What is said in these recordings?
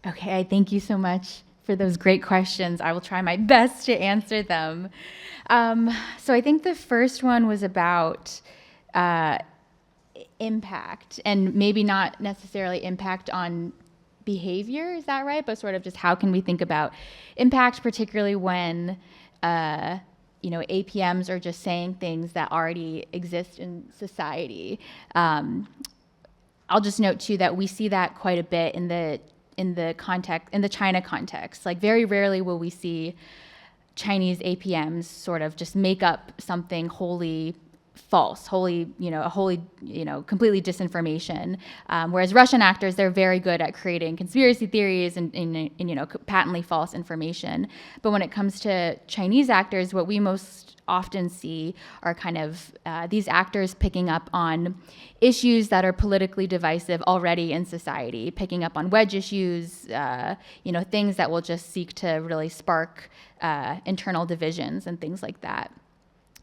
Okay, thank you so much for those great questions. I will try my best to answer them. So I think the first one was about uh, impact, and maybe not necessarily impact on behavior, is that right? But sort of just how can we think about impact, particularly when APMs are just saying things that already exist in society. I'll just note too that we see that quite a bit in the China context. Like very rarely will we see Chinese APMs sort of just make up something wholly false, completely disinformation. Whereas Russian actors, they're very good at creating conspiracy theories and patently false information. But when it comes to Chinese actors, what we most often see are kind of these actors picking up on issues that are politically divisive already in society, picking up on wedge issues, things that will just seek to really spark internal divisions and things like that.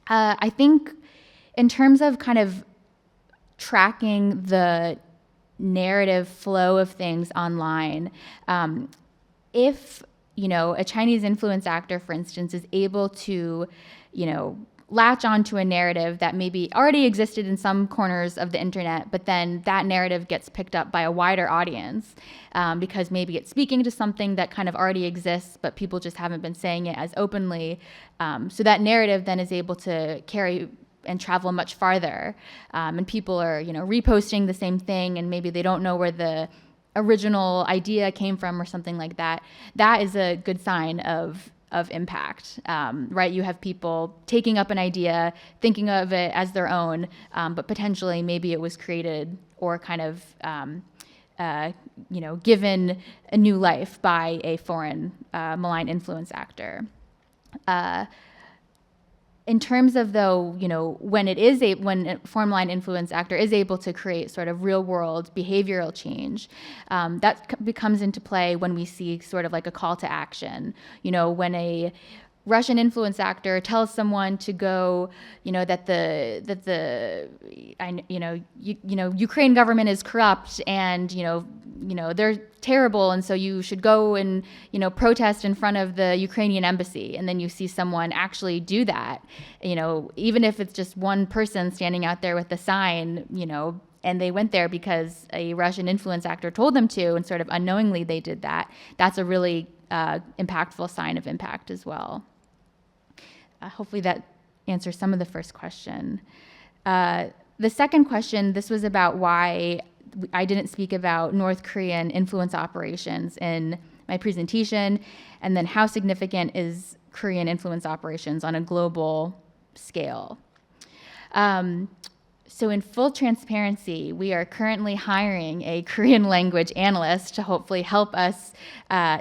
I think in terms of kind of tracking the narrative flow of things online, if a Chinese influence actor, for instance, is able to, latch onto a narrative that maybe already existed in some corners of the internet, but then that narrative gets picked up by a wider audience because maybe it's speaking to something that kind of already exists, but people just haven't been saying it as openly. So that narrative then is able to carry and travel much farther. And people are, reposting the same thing, and maybe they don't know where the original idea came from or something like that. That is a good sign of impact, right? You have people taking up an idea, thinking of it as their own, but potentially maybe it was created or kind of, given a new life by a foreign malign influence actor. In terms of, though, when a foreign malign influence actor is able to create sort of real world behavioral change, that becomes into play when we see sort of like a call to action. When a Russian influence actor tells someone to go, that the Ukraine government is corrupt and they're terrible, and so you should go and protest in front of the Ukrainian embassy, and then you see someone actually do that, even if it's just one person standing out there with a sign, and they went there because a Russian influence actor told them to, and sort of unknowingly they did that. That's a really impactful sign of impact as well. Hopefully that answers some of the first question. The second question, this was about why I didn't speak about North Korean influence operations in my presentation, and then how significant is Korean influence operations on a global scale. So in full transparency, we are currently hiring a Korean language analyst to hopefully help us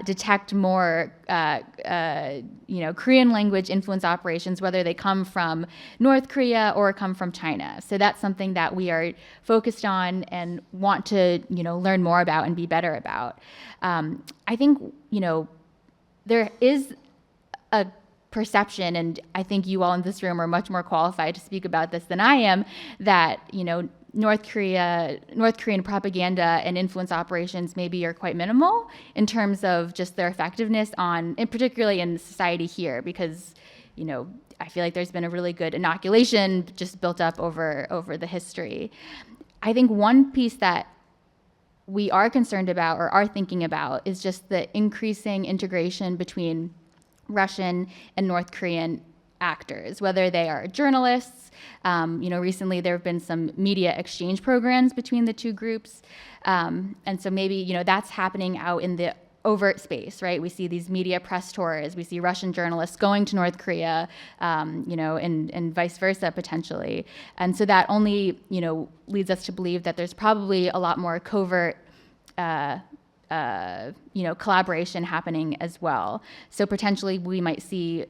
detect more Korean language influence operations, whether they come from North Korea or come from China. So that's something that we are focused on and want to learn more about and be better about. I think there is a perception, and I think you all in this room are much more qualified to speak about this than I am, that North Korean propaganda and influence operations maybe are quite minimal in terms of just their effectiveness and particularly in society here, because I feel like there's been a really good inoculation just built up over the history. I think one piece that we are concerned about or are thinking about is just the increasing integration between Russian and North Korean actors, whether they are journalists. Recently there have been some media exchange programs between the two groups. And so maybe, that's happening out in the overt space, right? We see these media press tours. We see Russian journalists going to North Korea, and vice versa potentially. And so that only, leads us to believe that there's probably a lot more covert collaboration happening as well. So potentially we might see,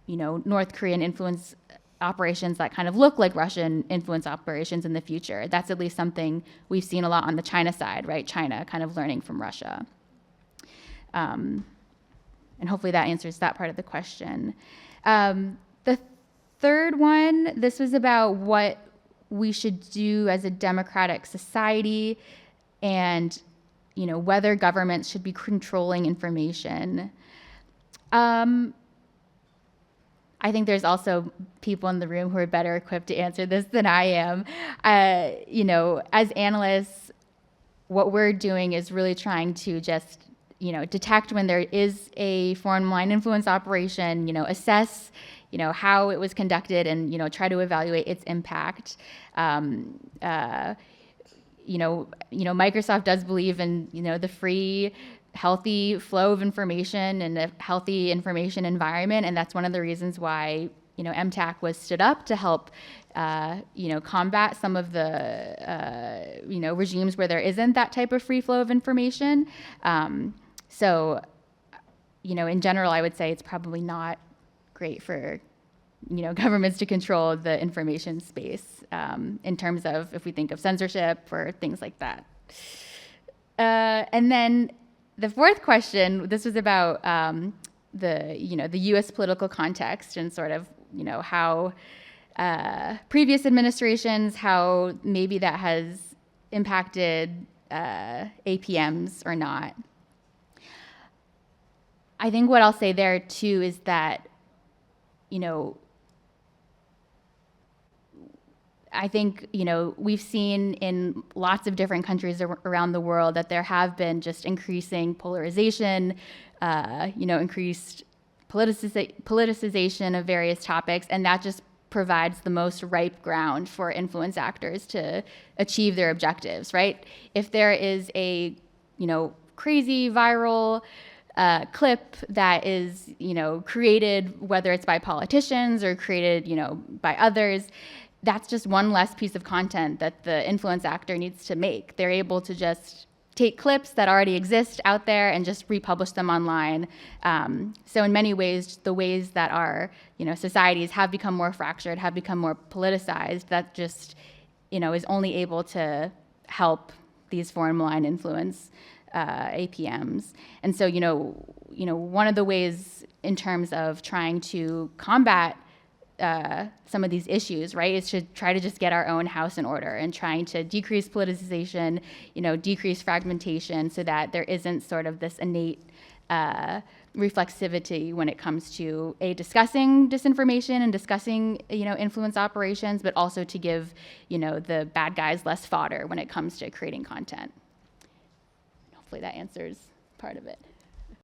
North Korean influence operations that kind of look like Russian influence operations in the future. That's at least something we've seen a lot on the China side, right? China kind of learning from Russia. And hopefully that answers that part of the question. The third one, this was about what we should do as a democratic society, and whether governments should be controlling information. I think there's also people in the room who are better equipped to answer this than I am. As analysts, what we're doing is really trying to just, detect when there is a foreign malign influence operation, assess, how it was conducted and, try to evaluate its impact. Microsoft does believe in, the free, healthy flow of information and a healthy information environment, and that's one of the reasons why MTAC was stood up to help combat some of the regimes where there isn't that type of free flow of information. So in general, I would say it's probably not great for governments to control the information space in terms of if we think of censorship or things like that. And then the fourth question, this was about the U.S. political context and sort of how previous administrations, how maybe that has impacted APMs or not. I think what I'll say there too is that I think, we've seen in lots of different countries around the world that there have been just increasing polarization, increased politicization of various topics, and that just provides the most ripe ground for influence actors to achieve their objectives, right? If there is a, crazy viral clip that is, created, whether it's by politicians or created, by others, that's just one less piece of content that the influence actor needs to make. They're able to just take clips that already exist out there and just republish them online. So in many ways, the ways that our societies have become more fractured, have become more politicized, that just is only able to help these foreign malign influence APMs. And so one of the ways in terms of trying to combat some of these issues, right, is to try to just get our own house in order and trying to decrease politicization, decrease fragmentation so that there isn't sort of this innate reflexivity when it comes to discussing disinformation and discussing, influence operations, but also to give, the bad guys less fodder when it comes to creating content. Hopefully that answers part of it.